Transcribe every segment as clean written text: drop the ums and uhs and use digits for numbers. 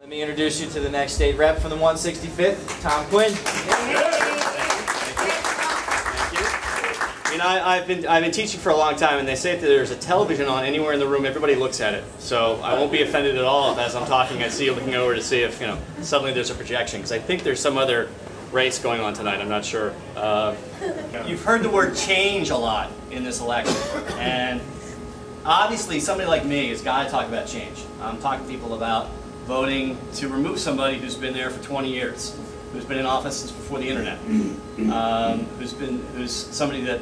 Let me introduce you to the next state rep from the 165th, Tom Quinn. Thank you. You know, I've been teaching for a long time, and they say if there's a television on anywhere in the room, everybody looks at it. So I won't be offended at all if, as I'm talking, I see you looking over to see if, suddenly there's a projection, because I think there's some other race going on tonight. I'm not sure. You've heard the word change a lot in this election, and obviously somebody like me has got to talk about change. I'm talking to people about voting to remove somebody who's been there for 20 years, who's been in office since before the internet, who's somebody that,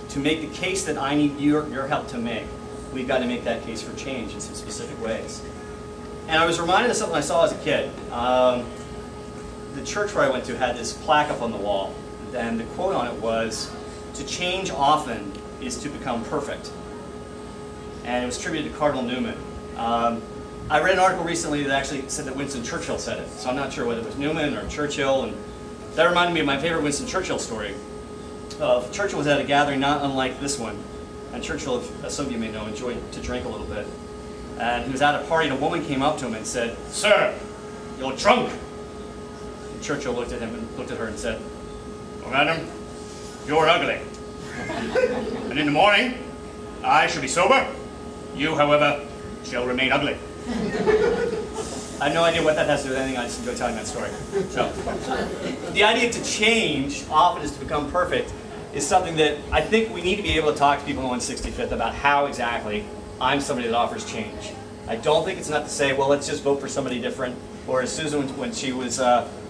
to make the case that I need your help to make, we've got to make that case for change in some specific ways. And I was reminded of something I saw as a kid. The church where I went to had this plaque up on the wall, and the quote on it was, "To change often is to become perfect." And it was attributed to Cardinal Newman. I read an article recently that actually said that Winston Churchill said it, so I'm not sure whether it was Newman or Churchill, and that reminded me of my favorite Winston Churchill story. Churchill was at a gathering not unlike this one, and Churchill, as some of you may know, enjoyed to drink a little bit. And he was at a party, and a woman came up to him and said, "Sir, you're drunk." And Churchill looked at him and looked at her and said, "Oh, madam, you're ugly. And in the morning, I shall be sober. You, however, shall remain ugly." I have no idea what that has to do with anything. I just enjoy telling that story. So, the idea to change often is to become perfect is something that I think we need to be able to talk to people in 165th about how exactly I'm somebody that offers change. I don't think it's enough to say, well, let's just vote for somebody different. Or as Susan, when she was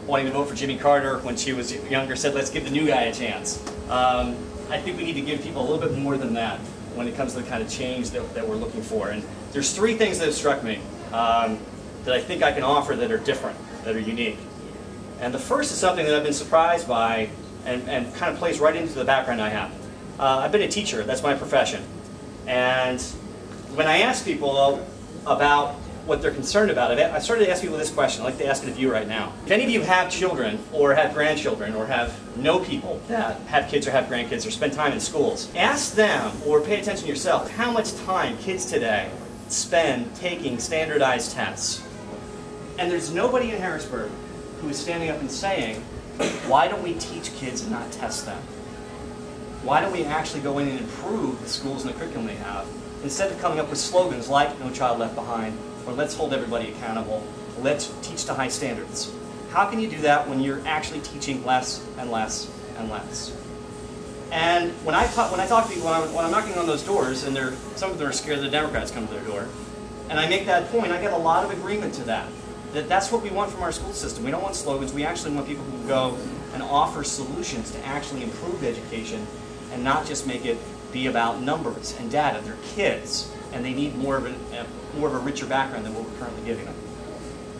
wanting to vote for Jimmy Carter when she was younger, said, let's give the new guy a chance. I think we need to give people a little bit more than that when it comes to the kind of change that we're looking for. And there's three things that have struck me that I think I can offer that are different, that are unique. And the first is something that I've been surprised by and kind of plays right into the background I have. I've been a teacher, that's my profession. And when I ask people about what they're concerned about, I started to ask people this question. I'd like to ask it of you right now. If any of you have children or have grandchildren or know people that have kids or have grandkids or spend time in schools, ask them or pay attention yourself how much time kids today spend taking standardized tests. And there's nobody in Harrisburg who is standing up and saying, why don't we teach kids and not test them? Why don't we actually go in and improve the schools and the curriculum they have, instead of coming up with slogans like "No Child Left Behind" or "Let's hold everybody accountable," "Let's teach to high standards"? How can you do that when you're actually teaching less and less and less? And when I talk to people, when I'm knocking on those doors, and some of them are scared the Democrats come to their door, and I make that point, I get a lot of agreement to that. That's what we want from our school system. We don't want slogans. We actually want people who go and offer solutions to actually improve education and not just make it be about numbers and data. They're kids, and they need more of a richer background than what we're currently giving them.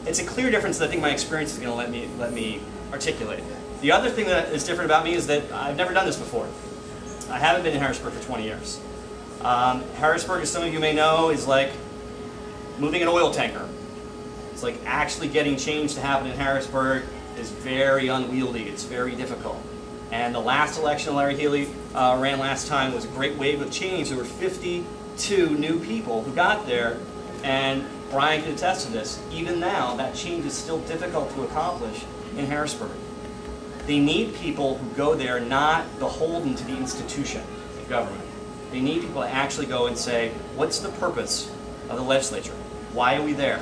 It's a clear difference that I think my experience is going to let me articulate. The other thing that is different about me is that I've never done this before. I haven't been in Harrisburg for 20 years. Harrisburg, as some of you may know, is like moving an oil tanker. It's like actually getting change to happen in Harrisburg is very unwieldy. It's very difficult. And the last election Larry Healy ran last time was a great wave of change. There were 52 new people who got there, and Brian can attest to this. Even now, that change is still difficult to accomplish in Harrisburg. They need people who go there not beholden to the institution of government. They need people to actually go and say, what's the purpose of the legislature? Why are we there?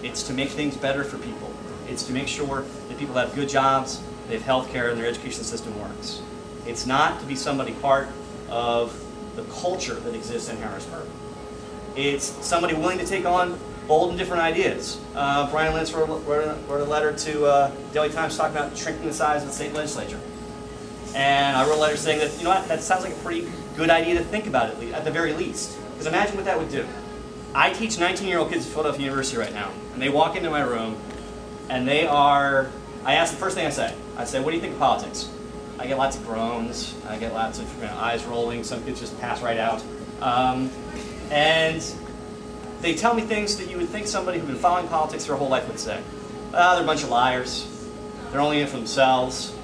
It's to make things better for people. It's to make sure that people have good jobs, they have health care, and their education system works. It's not to be somebody part of the culture that exists in Harrisburg. It's somebody willing to take on bold and different ideas. Brian Lentz wrote a letter to Daily Times talking about shrinking the size of the state legislature. And I wrote a letter saying that, you know what, that sounds like a pretty good idea to think about it, at the very least. Because imagine what that would do. I teach 19-year-old kids at Philadelphia University right now, and they walk into my room, and I ask the first thing I say, what do you think of politics? I get lots of groans, I get lots of eyes rolling, some kids just pass right out. And they tell me things that you would think somebody who's been following politics their whole life would say. They're a bunch of liars, they're only in it for themselves,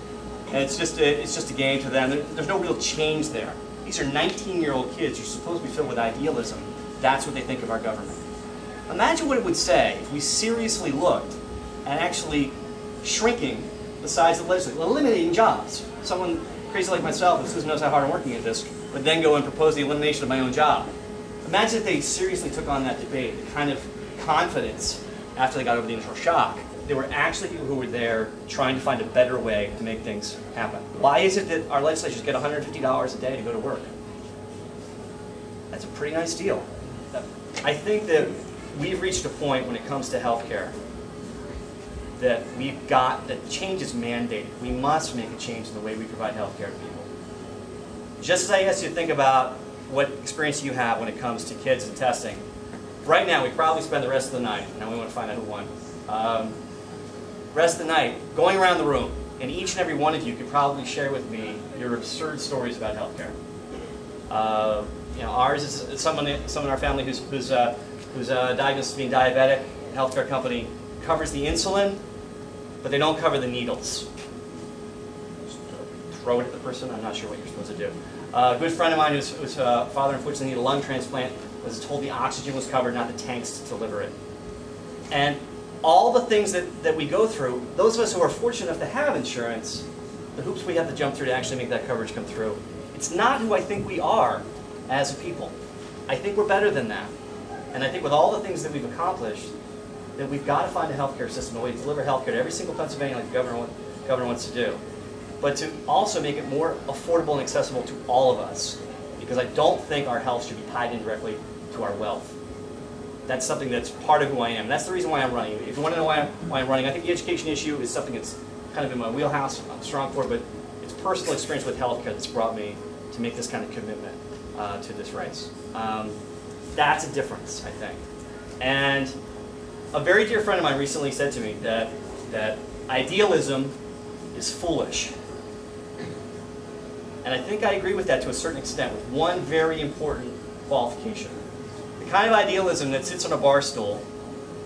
and it's just a game to them. There's no real change there. These are 19-year-old kids who are supposed to be filled with idealism. That's what they think of our government. Imagine what it would say if we seriously looked at actually shrinking the size of the legislature, eliminating jobs. Someone crazy like myself, who knows how hard I'm working at this, would then go and propose the elimination of my own job. Imagine if they seriously took on that debate, the kind of confidence after they got over the initial shock. There were actually people who were there trying to find a better way to make things happen. Why is it that our legislators get $150 a day to go to work? That's a pretty nice deal. I think that we've reached a point when it comes to healthcare that that change is mandated. We must make a change in the way we provide healthcare to people. Just as I asked you to think about what experience you have when it comes to kids and testing, right now we probably spend the rest of the night, and we want to find out who won, rest of the night going around the room, and each and every one of you could probably share with me your absurd stories about healthcare. Ours is someone in our family who's diagnosed as being diabetic. A healthcare company covers the insulin, but they don't cover the needles. Just throw it at the person. I'm not sure what you're supposed to do. A good friend of mine whose father unfortunately needed a lung transplant was told the oxygen was covered, not the tanks to deliver it. And all the things that we go through, those of us who are fortunate enough to have insurance, the hoops we have to jump through to actually make that coverage come through. It's not who I think we are as a people. I think we're better than that. And I think with all the things that we've accomplished, that we've got to find a healthcare system, a way to deliver healthcare to every single Pennsylvanian like the governor wants to do. But to also make it more affordable and accessible to all of us. Because I don't think our health should be tied indirectly to our wealth. That's something that's part of who I am. And that's the reason why I'm running. If you want to know why I'm running, I think the education issue is something that's kind of in my wheelhouse. I'm strong for it, but it's personal experience with healthcare that's brought me to make this kind of commitment to this race. That's a difference, I think. And a very dear friend of mine recently said to me that idealism is foolish. And I think I agree with that to a certain extent, with one very important qualification. The kind of idealism that sits on a bar stool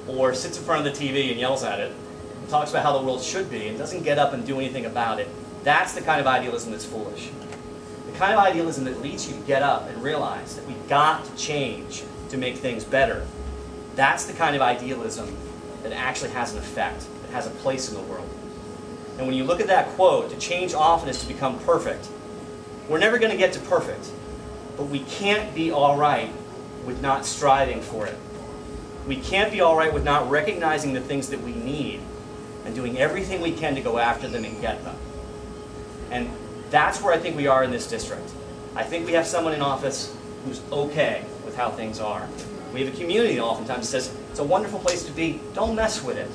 or sits in front of the TV and yells at it, and talks about how the world should be, and doesn't get up and do anything about it, that's the kind of idealism that's foolish. The kind of idealism that leads you to get up and realize that we've got to change to make things better, that's the kind of idealism that actually has an effect, that has a place in the world. And when you look at that quote, to change often is to become perfect. We're never going to get to perfect, but we can't be all right with not striving for it. We can't be all right with not recognizing the things that we need and doing everything we can to go after them and get them. And that's where I think we are in this district. I think we have someone in office who's okay with how things are. We have a community that oftentimes says, it's a wonderful place to be, don't mess with it.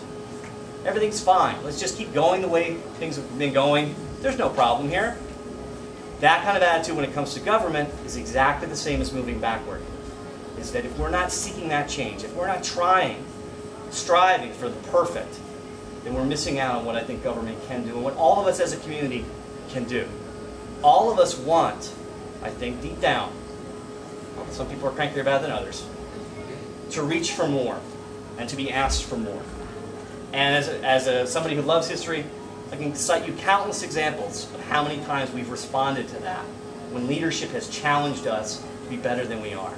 Everything's fine, let's just keep going the way things have been going. There's no problem here. That kind of attitude when it comes to government is exactly the same as moving backward. Is that if we're not seeking that change, if we're not striving for the perfect, then we're missing out on what I think government can do and what all of us as a community can do. All of us want, I think deep down, some people are crankier about it than others, to reach for more and to be asked for more. And as somebody who loves history, I can cite you countless examples of how many times we've responded to that when leadership has challenged us to be better than we are.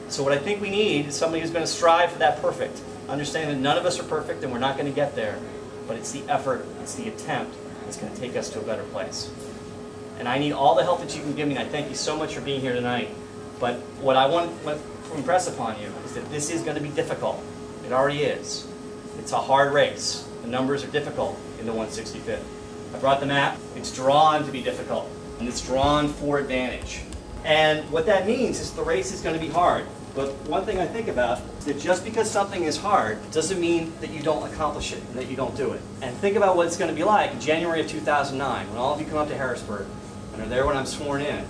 So what I think we need is somebody who's going to strive for that perfect. Understand that none of us are perfect and we're not going to get there, but it's the effort, it's the attempt that's going to take us to a better place. And I need all the help that you can give me, and I thank you so much for being here tonight. But what I want to impress upon you is that this is going to be difficult. It already is. It's a hard race. The numbers are difficult in the 165th. I brought the map. It's drawn to be difficult, and it's drawn for advantage. And what that means is the race is going to be hard. But one thing I think about is that just because something is hard doesn't mean that you don't accomplish it and that you don't do it. And think about what it's going to be like in January of 2009 when all of you come up to Harrisburg and are there when I'm sworn in,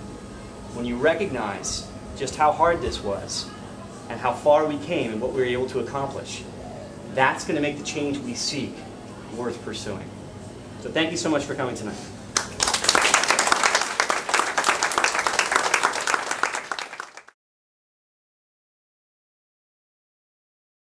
when you recognize just how hard this was and how far we came and what we were able to accomplish. That's going to make the change we seek worth pursuing. So thank you so much for coming tonight.